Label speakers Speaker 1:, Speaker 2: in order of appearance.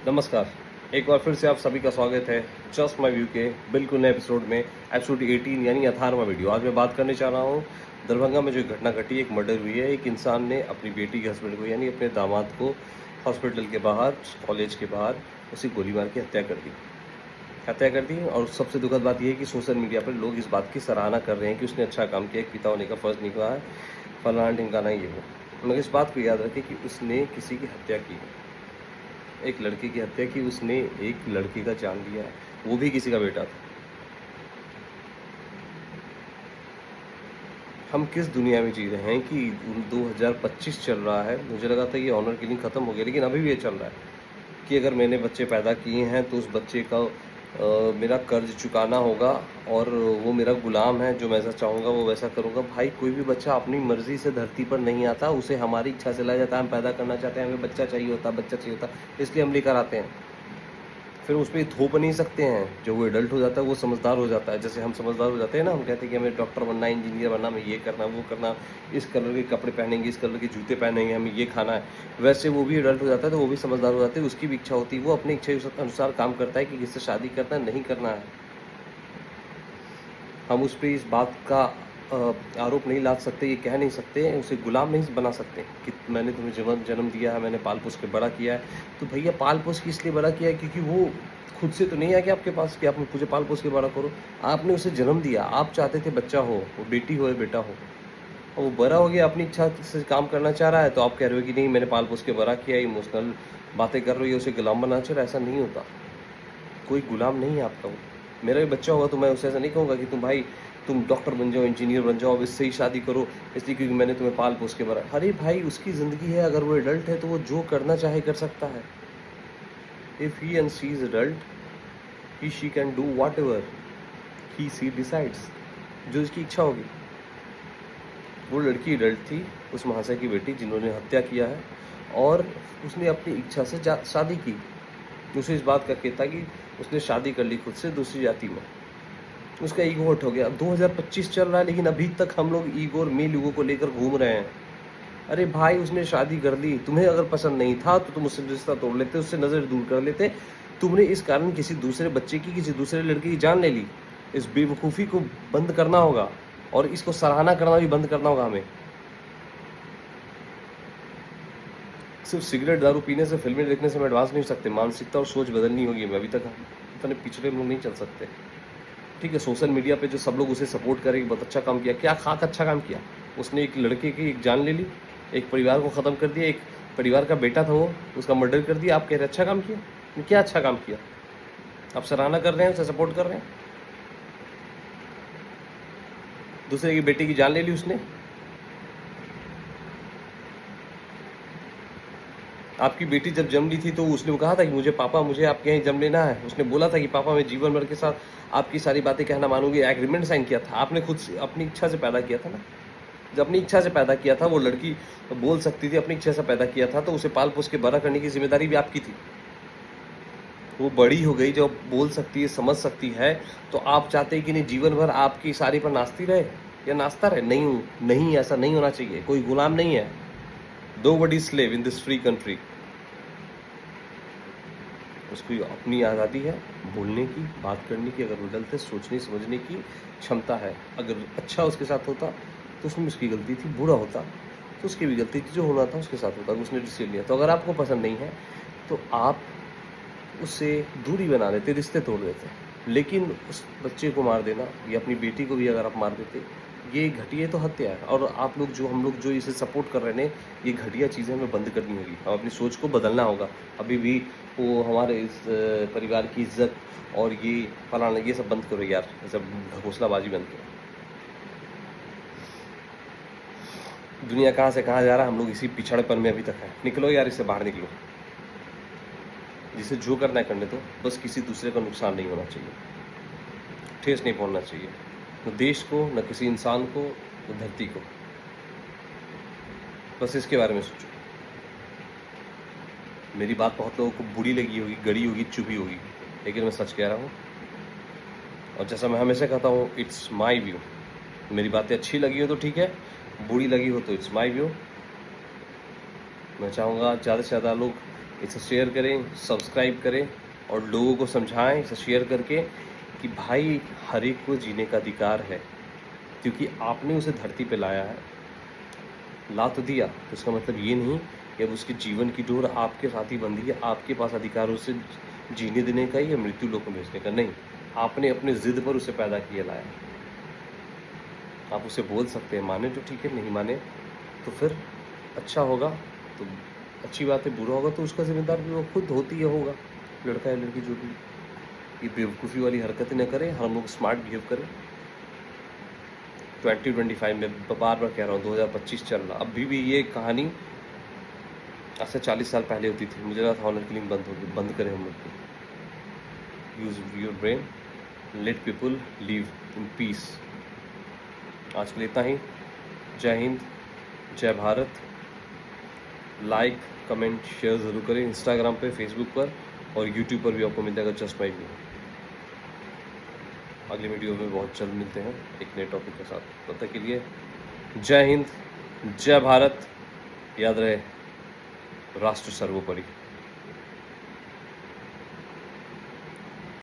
Speaker 1: नमस्कार। एक बार फिर से आप सभी का स्वागत है जस्ट माय व्यू के बिल्कुल नए एपिसोड में, एपिसोड 18 यानी 18वां वीडियो। आज मैं बात करने चाह रहा हूँ दरभंगा में जो घटना घटी, एक मर्डर हुई है। एक इंसान ने अपनी बेटी के हस्बैंड को यानी अपने दामाद को हॉस्पिटल के बाहर, कॉलेज के बाहर उसे गोली मार के हत्या कर दी। और सबसे दुखद बात यह है कि सोशल मीडिया पर लोग इस बात की सराहना कर रहे हैं कि उसने अच्छा काम किया, एक पिता होने का फ़र्ज़ निभा है, फलाना ढिमकाना ये वो। मगर इस बात को याद रखें कि उसने किसी की हत्या की है, एक लड़के की हत्या की, उसने एक लड़के का जान लिया है, वो भी किसी का बेटा था। हम किस दुनिया में जी रहे हैं कि 2025 चल रहा है। मुझे लगा था ये ऑनर किलिंग ख़त्म हो गया, लेकिन अभी भी ये चल रहा है कि अगर मैंने बच्चे पैदा किए हैं तो उस बच्चे का मेरा कर्ज चुकाना होगा, और वो मेरा गुलाम है, जो मैं ऐसा चाहूँगा वो वैसा करूँगा। भाई, कोई भी बच्चा अपनी मर्ज़ी से धरती पर नहीं आता, उसे हमारी इच्छा से लाया जाता है। हम पैदा करना चाहते हैं, हमें बच्चा चाहिए होता, इसलिए हम लेकर आते हैं। फिर उस पे थोप नहीं सकते हैं। जो वो एडल्ट हो जाता है वो समझदार हो जाता है। जैसे हम समझदार हो जाते हैं ना, हम कहते हैं कि हमें डॉक्टर बनना है, इंजीनियर बनना, हमें ये करना, वो करना, इस कलर के कपड़े पहनेंगे, इस कलर के जूते पहनेंगे, हमें ये खाना है। वैसे वो भी एडल्ट हो जाता है तो वो भी समझदार हो जाते हैं, उसकी भी इच्छा होती है, वो अपनी इच्छा के अनुसार काम करता है कि किससे शादी करना है, नहीं करना है। हम उस पे इस बात का आरोप नहीं ला सकते, ये कह नहीं सकते, उसे गुलाम नहीं बना सकते कि मैंने तुम्हें जन्म दिया है, मैंने पाल पोस के बड़ा किया है। तो भैया, पाल पोस के इसलिए बड़ा किया है क्योंकि वो खुद से तो नहीं आया कि आपके पास कि आप मुझे पाल पोस के बड़ा करो। आपने उसे जन्म दिया, आप चाहते थे बच्चा हो, वो बेटी हो या बेटा हो, और वो बड़ा हो गया, अपनी इच्छा से काम करना चाह रहा है, तो आप कह रहे हो कि नहीं मैंने पाल पोस के बड़ा किया, इमोशनल बातें कर रही है, उसे गुलाम बनाना चाह रहा है। ऐसा नहीं होता, कोई गुलाम नहीं है आपका वो। मेरा भी बच्चा होगा तो मैं उसे ऐसा नहीं कहूँगा कि तुम डॉक्टर बन जाओ, इंजीनियर बन जाओ, अब इससे ही शादी करो, इसलिए क्योंकि मैंने तुम्हें पाल पोस के बड़ा। अरे भाई, उसकी ज़िंदगी है, अगर वो एडल्ट है तो वो जो करना चाहे कर सकता है। If he and she is adult, he she can do whatever he she decides, जो उसकी इच्छा होगी। वो लड़की एडल्ट थी, उस महाशय की बेटी जिन्होंने हत्या किया है, और उसने अपनी इच्छा से शादी की। उसे इस बात का खेद था कि उसने शादी कर ली खुद से दूसरी जाति में, उसका ईगो हर्ट हो गया। 2025 चल रहा है, लेकिन अभी तक हम लोग ईगो और मेल ईगो को लेकर घूम रहे हैं। अरे भाई, उसने शादी कर ली, तुम्हें अगर पसंद नहीं था तो तुम उससे रिश्ता तोड़ लेते, उससे नज़र दूर कर लेते। तुमने इस कारण किसी दूसरे बच्चे की, किसी दूसरे लड़के की जान ले ली। इस बेवकूफ़ी को बंद करना होगा, और इसको सराहना करना भी बंद करना होगा हमें। सिर्फ सिगरेट दारू पीने से, फिल्में देखने से हम एडवांस नहीं हो सकते, मानसिकता और सोच बदलनी होगी। मैं अभी तक इतने पिछड़े लोग नहीं चल सकते। ठीक है, सोशल मीडिया पे जो सब लोग उसे सपोर्ट करें, बहुत अच्छा काम किया, क्या खाक अच्छा काम किया। उसने एक लड़के की एक जान ले ली, एक परिवार को ख़त्म कर दिया, एक परिवार का बेटा था वो, उसका मर्डर कर दिया। आप कह रहे अच्छा काम किया? क्या अच्छा काम किया? आप सराहना कर रहे हैं, उसे सपोर्ट कर रहे हैं। दूसरे की बेटी की जान ले ली उसने। आपकी बेटी जब जन्म ली थी तो उसने कहा था कि मुझे पापा, मुझे आपके यहाँ जन्म लेना है। उसने बोला था कि पापा, मैं जीवन भर के साथ आपकी सारी बातें कहना मानूंगी। एग्रीमेंट साइन किया था आपने, खुद से अपनी इच्छा से पैदा किया था ना। जब अपनी इच्छा से पैदा किया था, वो लड़की बोल सकती थी, अपनी इच्छा से पैदा किया था, तो उसे पाल पोस के बड़ा करने की जिम्मेदारी भी आपकी थी। वो बड़ी हो गई, जब बोल सकती है, समझ सकती है, तो आप चाहते हैं कि नहीं जीवन भर आपकी सारी पर नाचती रहे या नाचता रहे? नहीं, नहीं, ऐसा नहीं होना चाहिए। कोई गुलाम नहीं है। Nobody slave in this free country. उसकी अपनी आज़ादी है, बोलने की, बात करने की, अगर वो गलत है, सोचने समझने की क्षमता है। अगर अच्छा उसके साथ होता तो उसमें उसकी गलती थी, बुरा होता तो उसकी भी गलती थी, जो होना था उसके साथ होता, उसने डिसीजन लिया। तो अगर आपको पसंद नहीं है तो आप उससे दूरी बना लेते, रिश्ते तोड़ देते। लेकिन उस बच्चे को मार देना, या अपनी बेटी को भी अगर आप मार देते, ये घटिया तो हत्या है। और आप लोग जो, हम लोग जो इसे सपोर्ट कर रहे हैं, ये घटिया चीज़ें हमें बंद करनी होगी, हम अपनी सोच को बदलना होगा। अभी भी वो हमारे इस परिवार की इज्जत और ये फलाना, ये सब बंद करो यार, ये सब घोंसलाबाजी बंद करो। दुनिया कहाँ से कहाँ जा रहा है, हम लोग इसी पिछड़ेपन में अभी तक है। निकलो यार, इससे बाहर निकलो। जिसे जो करना है करने दो, बस किसी दूसरे का नुकसान नहीं होना चाहिए, ठेस नहीं पहुंचना चाहिए, न देश को, न किसी इंसान को, न धरती को। बस इसके बारे में सोचो। मेरी बात बहुत लोगों को बुरी लगी होगी, गड़ी होगी, चुभी होगी, लेकिन मैं सच कह रहा हूँ। और जैसा मैं हमेशा कहता हूँ, इट्स माई व्यू। मेरी बातें अच्छी लगी हो तो ठीक है, बुरी लगी हो तो इट्स माई व्यू। मैं चाहूँगा ज़्यादा से ज़्यादा लोग इसे शेयर करें, सब्सक्राइब करें और लोगों को समझाएं इसे शेयर करके कि भाई हर एक को जीने का अधिकार है, क्योंकि आपने उसे धरती पे लाया है, ला तो दिया, तो इसका मतलब ये नहीं कि अब उसके जीवन की डोर आपके साथ ही बंधी है, आपके पास अधिकार उसे जीने देने का या मृत्यु लोक में भेजने का नहीं। आपने अपने ज़िद पर उसे पैदा किया लाया। आप उसे बोल सकते हैं, माने तो ठीक है, नहीं माने तो फिर अच्छा होगा तो अच्छी बात है, बुरा होगा तो उसका ज़िम्मेदार भी वो खुद होती है होगा, लड़का या लड़की जो भी। ये बेवकूफ़ी वाली हरकतें न करें, हम लोग स्मार्ट बिहेव करें। 2025 में बार बार कह रहा हूँ, 2025 चल रहा, अभी भी ये कहानी आज से 40 साल पहले होती थी। मुझे लगा था ऑनर किलिंग बंद होगी, बंद करें हम लोग। Use your brain, let people live in peace. आज के लिए इतना ही। जय हिंद, जय भारत। लाइक, कमेंट, शेयर ज़रूर करें इंस्टाग्राम पे, फेसबुक पर और यूट्यूब पर भी आपको मिल जाएगा जस्ट माई व्यू। अगले वीडियो में बहुत जल्द मिलते हैं एक नए टॉपिक के साथ। तब तक के लिए जय हिंद, जय भारत। याद रहे, राष्ट्र सर्वोपरि।